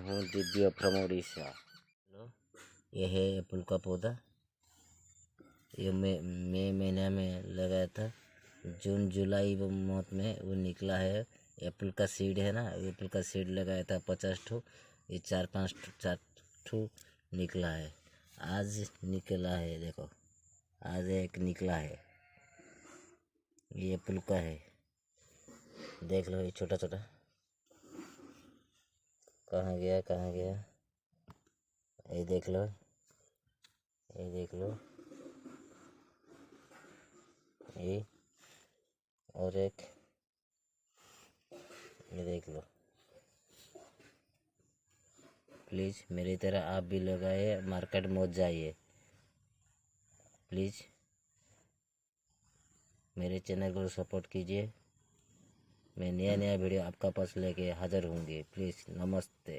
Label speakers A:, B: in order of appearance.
A: हूँ Divya from Orissa. Hello, ये है एप्पल का पौधा। ये मई महीने में लगाया था। जून जुलाई वो मंथ में वो निकला है। एप्पल का सीड है ना, एप्पल का सीड लगाया था 50 ठो। ये 4 ठो निकला है। आज निकला है, देखो आज एक निकला है। ये एप्पल का है, देख लो। ये छोटा छोटा कहाँ गया कहाँ गया। ये देख लो, ये देख लो। ये और एक, ये देख लो। प्लीज़ मेरी तरह आप भी लगाइए, मार्केट मत जाइए। प्लीज़ मेरे चैनल को सपोर्ट कीजिए। मैं नया वीडियो आपका पास लेके हाज़िर होंगे। प्लीज़ नमस्ते।